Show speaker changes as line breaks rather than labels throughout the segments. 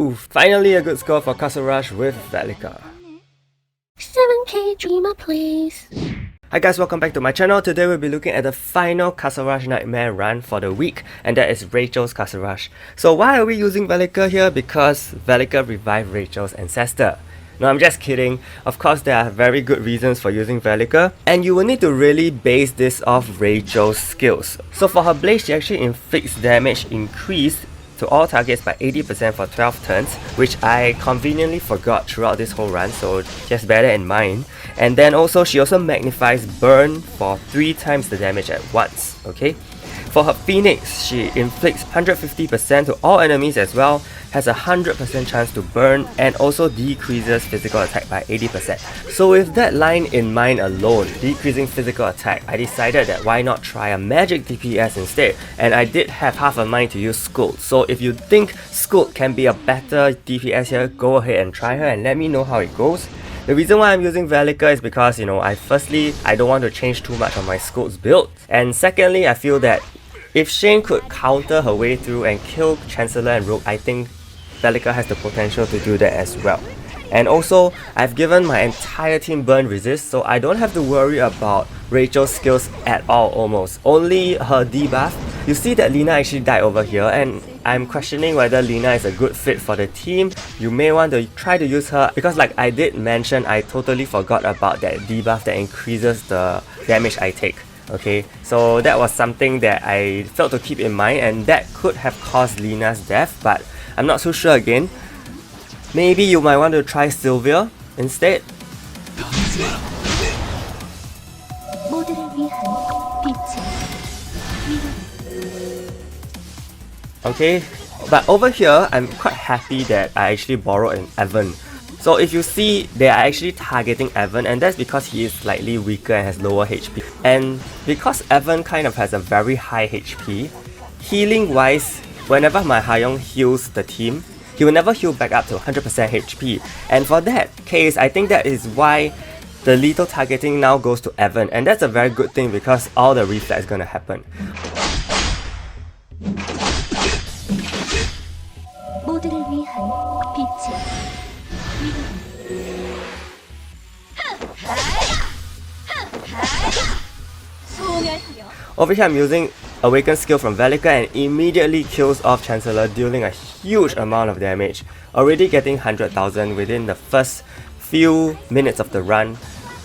Woohoo! Finally a good score for Castle Rush with Velika.
7k dreamer please.
Hi guys, welcome back to my channel. Today we'll be looking at the final Castle Rush Nightmare run for the week, and that is Rachel's Castle Rush. So why are we using Velika here? Because Velika revived Rachel's ancestor. No, I'm just kidding. Of course, there are very good reasons for using Velika, and you will need to really base this off Rachel's skills. So for her blade, she actually inflicts damage increased to all targets by 80% for 12 turns, which I conveniently forgot throughout this whole run, so just bear that in mind. And then also, she also magnifies burn for 3 times the damage at once, okay? For her Phoenix, she inflicts 150% to all enemies as well, has a 100% chance to burn, and also decreases physical attack by 80%. So with that line in mind alone, decreasing physical attack, I decided that why not try a magic DPS instead, and I did have half a mind to use Scold. So if you think Scold can be a better DPS here, go ahead and try her and let me know how it goes. The reason why I'm using Velika is because, firstly, I don't want to change too much on my Scold's build, and secondly, I feel that if Shane could counter her way through and kill Chancellor and Rogue, I think Velika has the potential to do that as well. And also, I've given my entire team burn resist, so I don't have to worry about Rachel's skills at all almost. Only her debuff. You see that Lina actually died over here, and I'm questioning whether Lina is a good fit for the team. You may want to try to use her, because like I did mention, I totally forgot about that debuff that increases the damage I take. Okay, so that was something that I felt to keep in mind, and that could have caused Lina's death, but I'm not so sure again. Maybe you might want to try Sylvia instead. Okay, but over here, I'm quite happy that I actually borrowed an Evan. So if you see, they are actually targeting Evan, and that's because he is slightly weaker and has lower HP. And because Evan kind of has a very high HP, healing wise, whenever my Hayong heals the team, he will never heal back up to 100% HP. And for that case, I think that is why the lethal targeting now goes to Evan, and that's a very good thing because all the reflex is gonna happen. Over here I'm using Awaken skill from Velika and immediately kills off Chancellor, dealing a huge amount of damage, already getting 100,000 within the first few minutes of the run.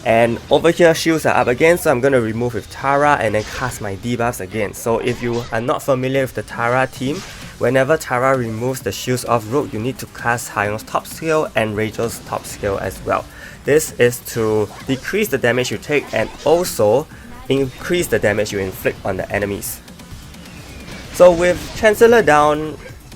And over here shields are up again, so I'm going to remove with Tara and then cast my debuffs again. So if you are not familiar with the Tara team, whenever Tara removes the shields of Rogue, you need to cast Hayong's top skill and Rachel's top skill as well. This is to decrease the damage you take and also increase the damage you inflict on the enemies. So with Chancellor down,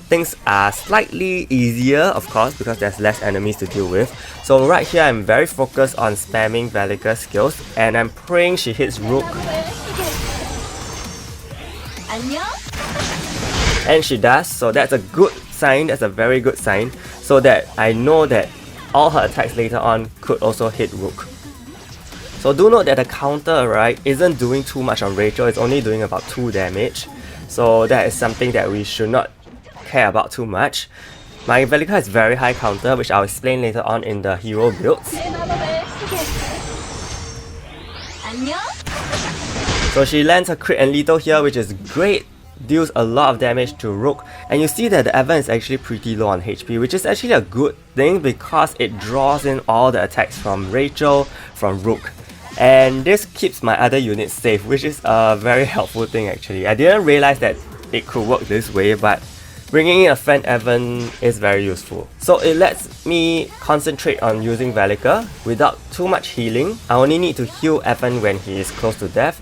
things are slightly easier, of course, because there's less enemies to deal with. So right here I'm very focused on spamming Velika's skills, and I'm praying she hits Rook. And she does, so that's a good sign, that's a very good sign, so that I know that all her attacks later on could also hit Rook. So do note that the counter, right, isn't doing too much on Rachel, it's only doing about 2 damage. So that is something that we should not care about too much. My Velika has very high counter, which I'll explain later on in the hero builds. So she lands a crit and lethal here, which is great. Deals a lot of damage to Rook, and you see that the Evan is actually pretty low on HP, which is actually a good thing because it draws in all the attacks from Rachel, from Rook. And this keeps my other units safe, which is a very helpful thing actually. I didn't realize that it could work this way, but bringing in a friend Evan is very useful. So it lets me concentrate on using Velika without too much healing. I only need to heal Evan when he is close to death,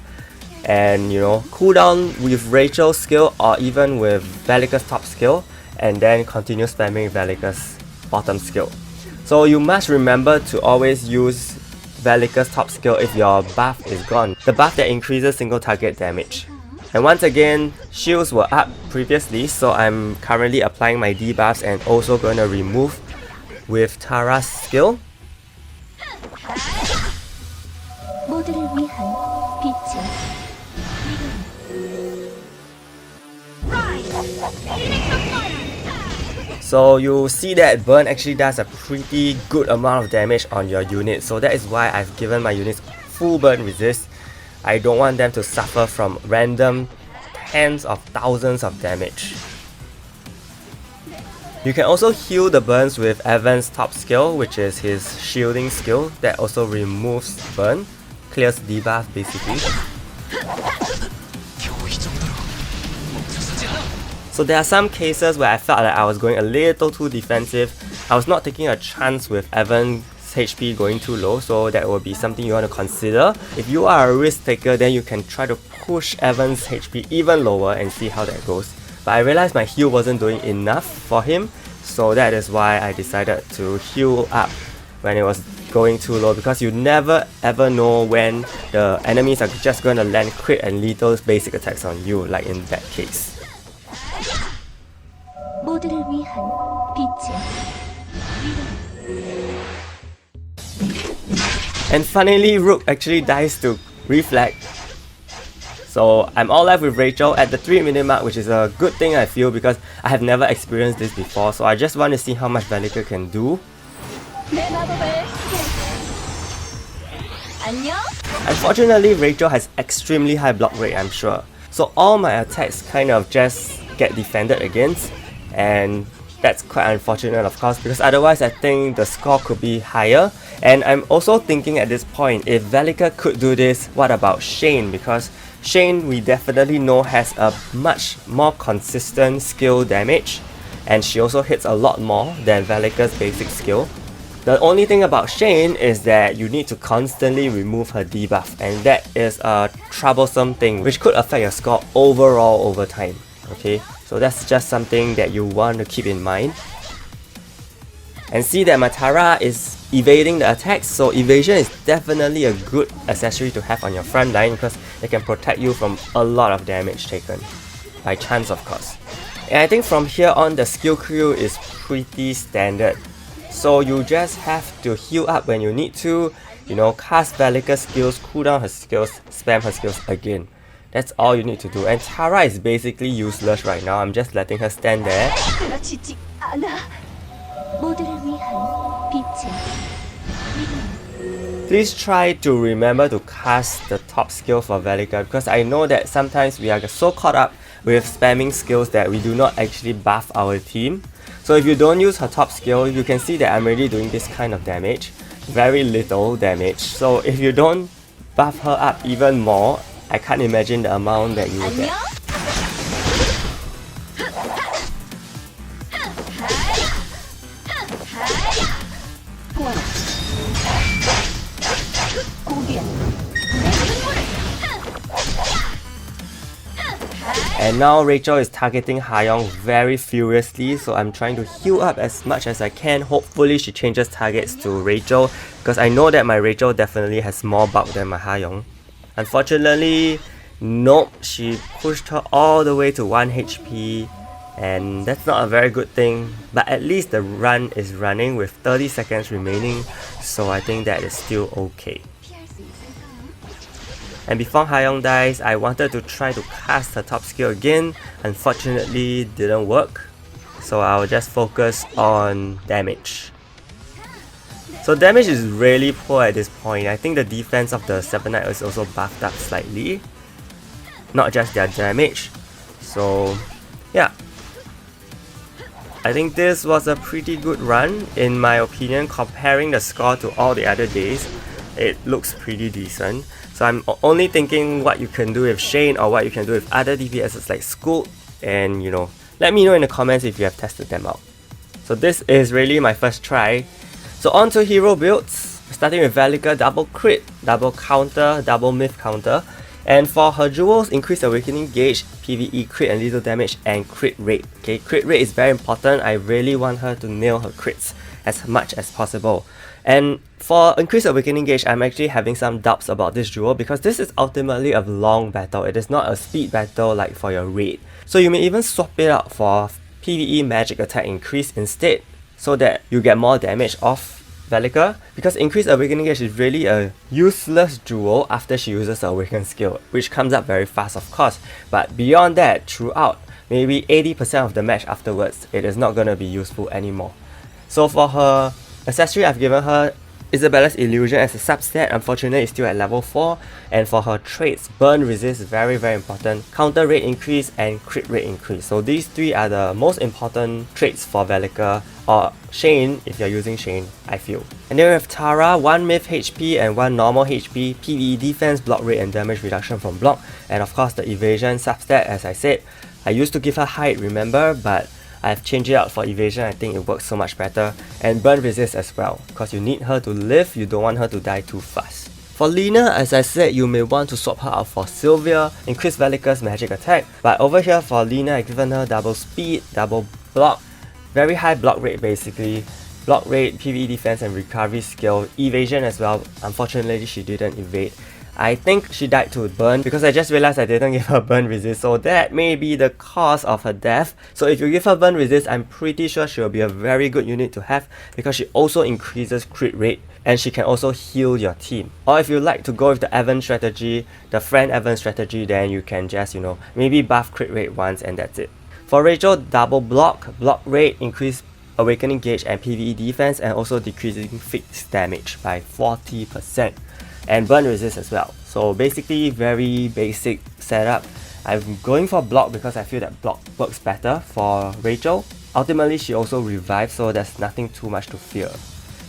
and cool down with Rachel's skill or even with Velika's top skill, and then continue spamming Velika's bottom skill. So you must remember to always use Velika's top skill if your buff is gone, the buff that increases single target damage. And once again, shields were up previously, so I'm currently applying my debuffs and also going to remove with Tara's skill. So you see that burn actually does a pretty good amount of damage on your unit, so that is why I've given my units full burn resist. I don't want them to suffer from random tens of thousands of damage. You can also heal the burns with Evan's top skill, which is his shielding skill that also removes burn, clears debuff basically. So there are some cases where I felt like I was going a little too defensive. I was not taking a chance with Evan's HP going too low, so that will be something you want to consider. If you are a risk taker, then you can try to push Evan's HP even lower and see how that goes. But I realized my heal wasn't doing enough for him, so that is why I decided to heal up when it was going too low, because you never ever know when the enemies are just going to land crit and lethal basic attacks on you, like in that case.
모두를 위한 빛의
And finally, Rook actually dies to Reflect. So I'm all left with Rachel at the 3-minute mark, which is a good thing I feel, because I have never experienced this before, so I just want to see how much Velika can do. Unfortunately, Rachel has extremely high block rate, I'm sure. So all my attacks kind of just get defended against, and that's quite unfortunate of course, because otherwise I think the score could be higher. And I'm also thinking at this point, if Velika could do this, what about Shane? Because Shane, we definitely know, has a much more consistent skill damage, and she also hits a lot more than Velika's basic skill. The only thing about Shane is that you need to constantly remove her debuff, and that is a troublesome thing which could affect your score overall over time. Okay, so that's just something that you want to keep in mind. And see that my Tara is evading the attacks, so evasion is definitely a good accessory to have on your front line, because it can protect you from a lot of damage taken, by chance of course. And I think from here on the skill queue is pretty standard. So you just have to heal up when you need to, you know, cast Velika's skills, cool down her skills, spam her skills again. That's all you need to do. And Tara is basically useless right now, I'm just letting her stand there. Please try to remember to cast the top skill for Velika, because I know that sometimes we are so caught up with spamming skills that we do not actually buff our team. So if you don't use her top skill, you can see that I'm already doing this kind of damage. Very little damage. So if you don't buff her up even more, I can't imagine the amount that you will get. And now Rachel is targeting Hayong very furiously, so I'm trying to heal up as much as I can. Hopefully she changes targets to Rachel, because I know that my Rachel definitely has more bulk than my Hayong. Unfortunately, nope, she pushed her all the way to 1 HP, and that's not a very good thing, but at least the run is running with 30 seconds remaining, so I think that is still okay. And before Hayong dies, I wanted to try to cast her top skill again. Unfortunately, didn't work. So I'll just focus on damage. So damage is really poor at this point. I think the defense of the 7 Knight is also buffed up slightly. Not just their damage. So yeah. I think this was a pretty good run, in my opinion. Comparing the score to all the other days, it looks pretty decent. So I'm only thinking what you can do with Shane or what you can do with other DPSs like Scoot, and you know, let me know in the comments if you have tested them out. So this is really my first try. So on to hero builds, starting with Velika, double crit, double counter, double myth counter. And for her jewels, increase awakening gauge, PvE crit and lethal damage, and crit rate. Okay, crit rate is very important. I really want her to nail her crits as much as possible. And for increased awakening gauge, I'm actually having some doubts about this jewel, because this is ultimately a long battle. It is not a speed battle like for your raid. So you may even swap it out for PvE magic attack increase instead, so that you get more damage off Velika, because increased awakening gauge is really a useless jewel after she uses her awaken skill, which comes up very fast of course. But beyond that, throughout, maybe 80% of the match afterwards, it is not going to be useful anymore. So for her accessory, I've given her Isabella's Illusion as a substat. Unfortunately, it's still at level 4. And for her traits, Burn Resist is very important, Counter Rate Increase and Crit Rate Increase. So these 3 are the most important traits for Velika, or Shane if you're using Shane, I feel. And then we have Tara, 1 Myth HP and 1 normal HP, PvE defense, block rate and damage reduction from block, and of course the evasion substat. As I said, I used to give her height, remember, but I've changed it out for evasion. I think it works so much better. And burn resist as well, because you need her to live, you don't want her to die too fast. For Lina, as I said, you may want to swap her out for Sylvia, increase Velika's magic attack, but over here for Lina, I've given her double speed, double block, very high block rate basically, block rate, PvE defense and recovery skill, evasion as well. Unfortunately, she didn't evade. I think she died to burn because I just realized I didn't give her burn resist, so that may be the cause of her death. So if you give her burn resist, I'm pretty sure she will be a very good unit to have because she also increases crit rate and she can also heal your team. Or if you like to go with the Evan strategy, the friend Evan strategy, then you can just, maybe buff crit rate once and that's it. For Rachel, double block, block rate, increase awakening gauge and PvE defense, and also decreasing fixed damage by 40%. And burn resist as well. So basically very basic setup. I'm going for block because I feel that block works better for Rachel. Ultimately she also revives, so there's nothing too much to fear.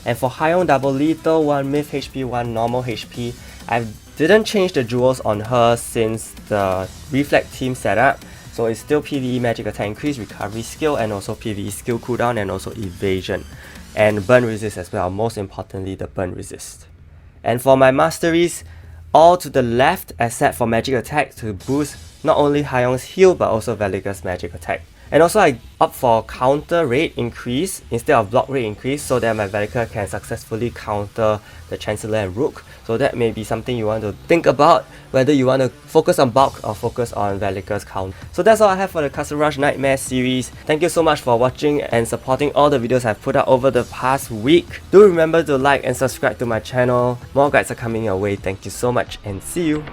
And for Hyung, double lethal, 1 myth HP, 1 normal HP. I didn't change the jewels on her since the reflect team setup. So it's still PvE magic attack increase, recovery skill, and also PvE skill cooldown, and also evasion. And burn resist as well, most importantly the burn resist. And for my masteries, all to the left except for magic attack to boost not only Hyung's heal but also Velika's magic attack. And also I opt for counter rate increase instead of block rate increase so that my Velika can successfully counter the Chancellor and Rook. So that may be something you want to think about, whether you want to focus on bulk or focus on Velika's count. So that's all I have for the Castle Rush Nightmare series. Thank you so much for watching and supporting all the videos I've put out over the past week. Do remember to like and subscribe to my channel. More guides are coming your way. Thank you so much and see you!